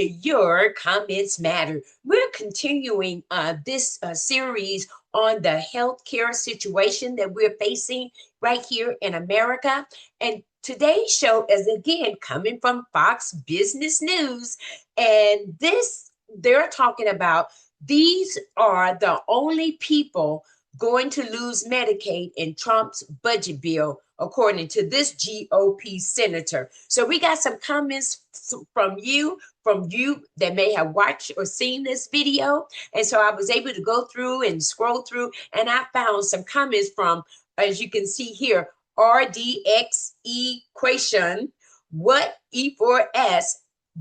to Your Comments Matter. We're continuing this series on the healthcare situation that we're facing right here in America. And today's show is again coming from Fox Business News. And they're talking about these are the only people going to lose Medicaid in Trump's budget bill, according to this GOP senator. So we got some comments from you that may have watched or seen this video. And so I was able to go through and scroll through, and I found some comments from, as you can see here, RDX Equation, What E4S,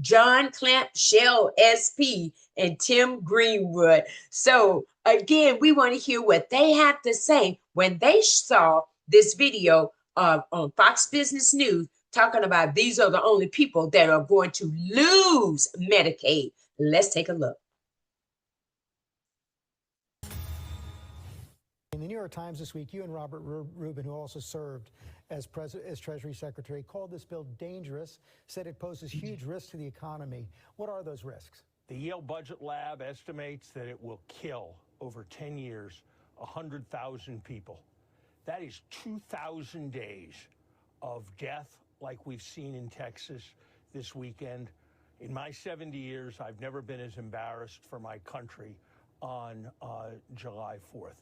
John Clamp, Shell SP, and Tim Greenwood. So again, we want to hear what they have to say when they saw this video on Fox Business News talking about these are the only people that are going to lose Medicaid. Let's take a look. In the New York Times this week, you and Robert Rubin, who also served as Treasury Secretary, called this bill dangerous, said it poses huge risks to the economy. What are those risks? The Yale Budget Lab estimates that it will kill, over 10 years, 100,000 people. That is 2,000 days of death like we've seen in Texas this weekend. In my 70 years, I've never been as embarrassed for my country on July 4th.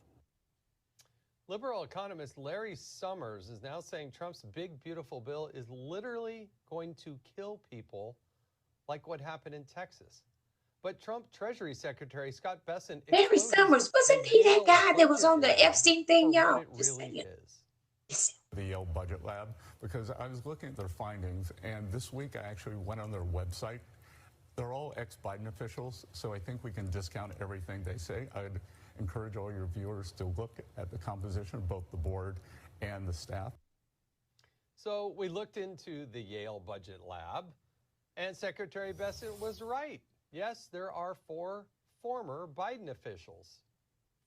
Liberal economist Larry Summers is now saying Trump's big, beautiful bill is literally going to kill people like what happened in Texas. But Trump Treasury Secretary Scott Bessent... Larry Summers, wasn't he that guy that was on the Epstein thing, y'all? Just really is. The Yale Budget Lab, because I was looking at their findings, and this week I actually went on their website. They're all ex-Biden officials, so I think we can discount everything they say. I'd encourage all your viewers to look at the composition of both the board and the staff. So we looked into the Yale Budget Lab, and Secretary Bessent was right. Yes, there are 4 former Biden officials,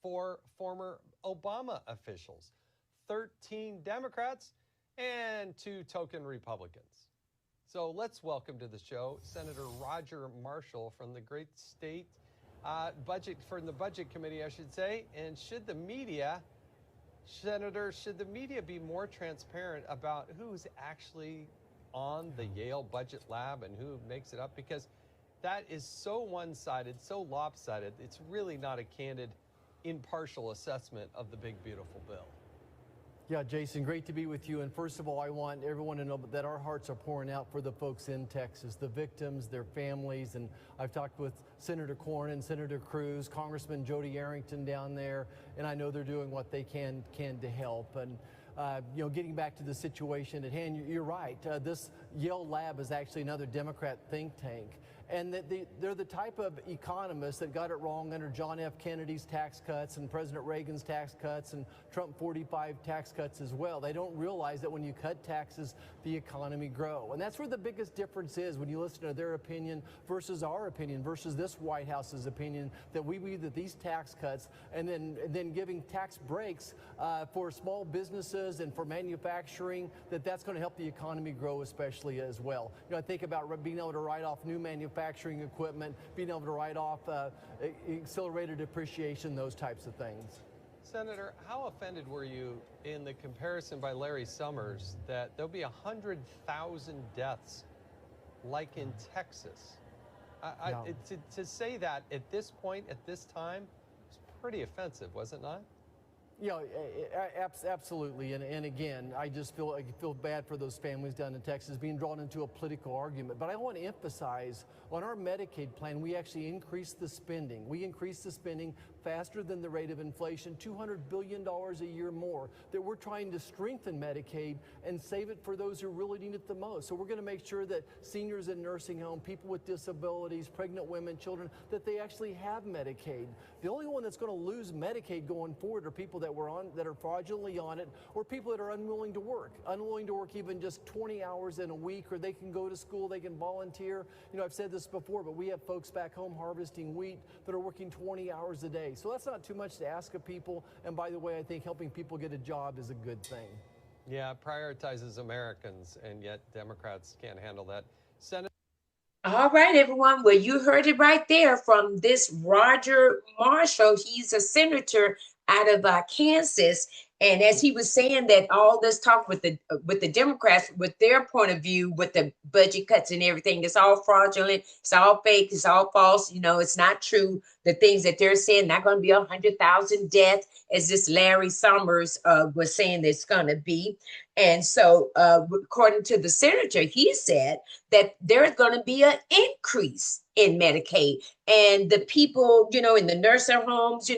4 former Obama officials, 13 Democrats, and 2 token Republicans. So let's welcome to the show Senator Roger Marshall from the great state from the Budget Committee, I should say. And should the media be more transparent about who's actually on the Yale Budget Lab and who makes it up? Because that is so one-sided, so lopsided, it's really not a candid, impartial assessment of the big, beautiful bill. Yeah, Jason, great to be with you. And first of all, I want everyone to know that our hearts are pouring out for the folks in Texas, the victims, their families. And I've talked with Senator Cornyn, Senator Cruz, Congressman Jody Arrington down there, and I know they're doing what they can to help. And getting back to the situation at hand, you're right. This Yale Lab is actually another Democrat think tank. And they're the type of economists that got it wrong under John F. Kennedy's tax cuts and President Reagan's tax cuts and Trump 45 tax cuts as well. They don't realize that when you cut taxes, the economy grows. And that's where the biggest difference is when you listen to their opinion versus our opinion versus this White House's opinion, that we believe that these tax cuts and then giving tax breaks for small businesses and for manufacturing, that's going to help the economy grow especially as well. I think about being able to write off new manufacturing equipment, being able to write off accelerated depreciation, those types of things. Senator, how offended were you in the comparison by Larry Summers that there'll be 100,000 deaths like in Texas? To say that at this point, at this time, is pretty offensive, was it not? Yeah, absolutely. And again, I just feel bad for those families down in Texas being drawn into a political argument. But I want to emphasize, on our Medicaid plan, we actually increased the spending. We increased the spending faster than the rate of inflation, $200 billion a year more, that we're trying to strengthen Medicaid and save it for those who really need it the most. So we're going to make sure that seniors in nursing home, people with disabilities, pregnant women, children, that they actually have Medicaid. The only one that's going to lose Medicaid going forward are people that are fraudulently on it, or people that are unwilling to work even just 20 hours in a week, or they can go to school, they can volunteer. I've said this before, but we have folks back home harvesting wheat that are working 20 hours a day. So that's not too much to ask of people. And by the way, I think helping people get a job is a good thing. Yeah, it prioritizes Americans, and yet Democrats can't handle that. Senator All right, everyone. Well, you heard it right there from this Roger Marshall. He's a senator out of Kansas, and as he was saying that all this talk with the Democrats, with their point of view, with the budget cuts and everything, it's all fraudulent, it's all fake, it's all false. You know, it's not true. The things that they're saying, not going to be 100,000 deaths, as this Larry Summers was saying it's going to be. And so, according to the senator, he said that there's going to be an increase in Medicaid, and the people, in the nursing homes,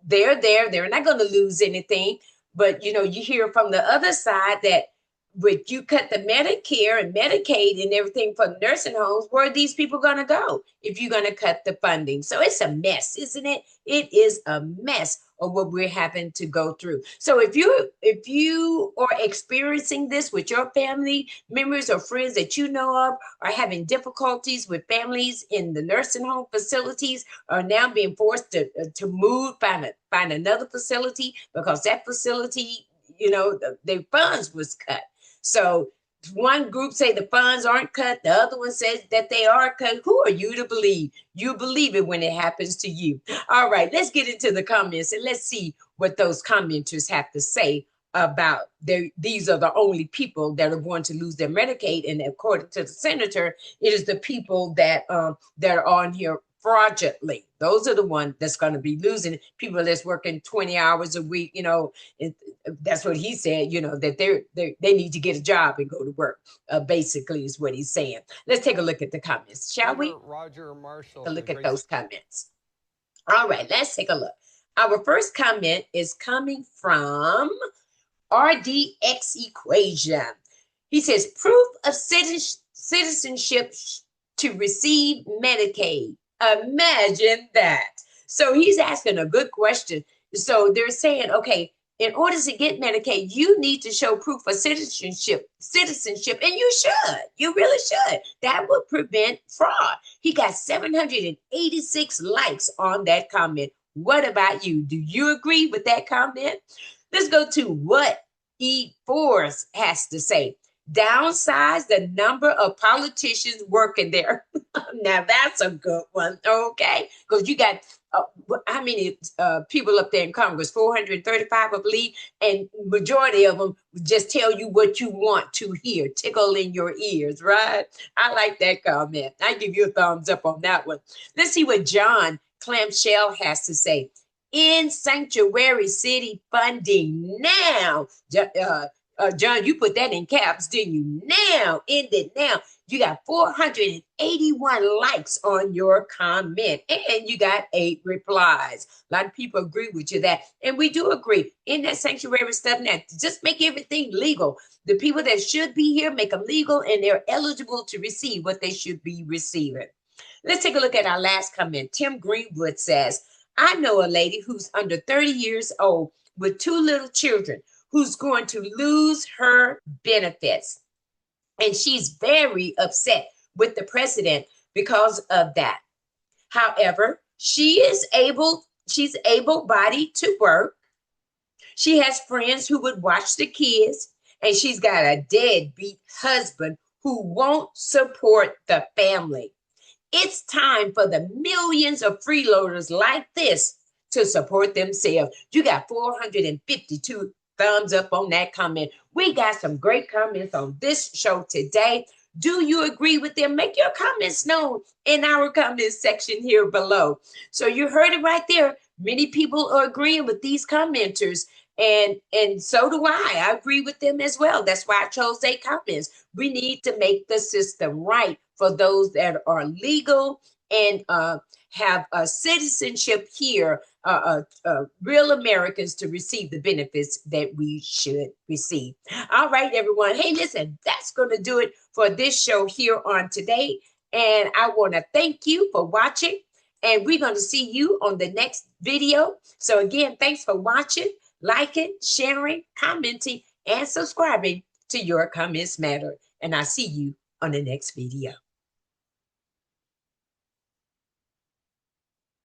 they're there. They're not going to lose anything. But you hear from the other side that with you cut the Medicare and Medicaid and everything for nursing homes, where are these people going to go if you're going to cut the funding? So it's a mess, isn't it? It is a mess of what we're having to go through. So if you are experiencing this with your family members or friends that you know of, are having difficulties with families in the nursing home facilities, are now being forced to move, find another facility because that facility, their funds was cut. So one group say the funds aren't cut, the other one says that they are cut. Who are you to believe? You believe it when it happens to you. All right, let's get into the comments and let's see what those commenters have to say about these are the only people that are going to lose their Medicaid. And according to the senator, it is the people that are on here fraudulently. Those are the ones that's going to be losing. People that's working 20 hours a week, that's what he said, that they need to get a job and go to work, basically is what he's saying. Let's take a look at the comments, shall we? Roger Marshall. Take a look at those comments. All right, let's take a look. Our first comment is coming from RDX Equation. He says, proof of citizenship to receive Medicaid. Imagine that. So he's asking a good question. So they're saying, okay, in order to get Medicaid, you need to show proof of citizenship, and you should. You really should. That would prevent fraud. He got 786 likes on that comment. What about you? Do you agree with that comment? Let's go to what E4 has to say. Downsize the number of politicians working there. Now that's a good one, okay? Because you got how many people up there in Congress? 435, I believe, and majority of them just tell you what you want to hear, tickle in your ears, right? I like that comment. I give you a thumbs up on that one. Let's see what John Clamshell has to say. In sanctuary city funding now. John, you put that in caps, didn't you? Now, end it now. You got 481 likes on your comment, and you got 8 replies. A lot of people agree with you that, and we do agree in that sanctuary stuff now. Just make everything legal. The people that should be here, make them legal, and they're eligible to receive what they should be receiving. Let's take a look at our last comment. Tim Greenwood says, I know a lady who's under 30 years old with 2 little children who's going to lose her benefits. And she's very upset with the president because of that. However, she's able-bodied to work. She has friends who would watch the kids, and she's got a deadbeat husband who won't support the family. It's time for the millions of freeloaders like this to support themselves. You got 452 thumbs up on that comment. We got some great comments on this show today. Do you agree with them? Make your comments known in our comment section here below. So you heard it right there. Many people are agreeing with these commenters, and so do I. I agree with them as well. That's why I chose their comments. We need to make the system right for those that are legal and have a citizenship here, real Americans to receive the benefits that we should receive. All right, everyone. Hey, listen, that's going to do it for this show here on today. And I want to thank you for watching. And we're going to see you on the next video. So again, thanks for watching, liking, sharing, commenting, and subscribing to Your Comments Matter. And I'll see you on the next video.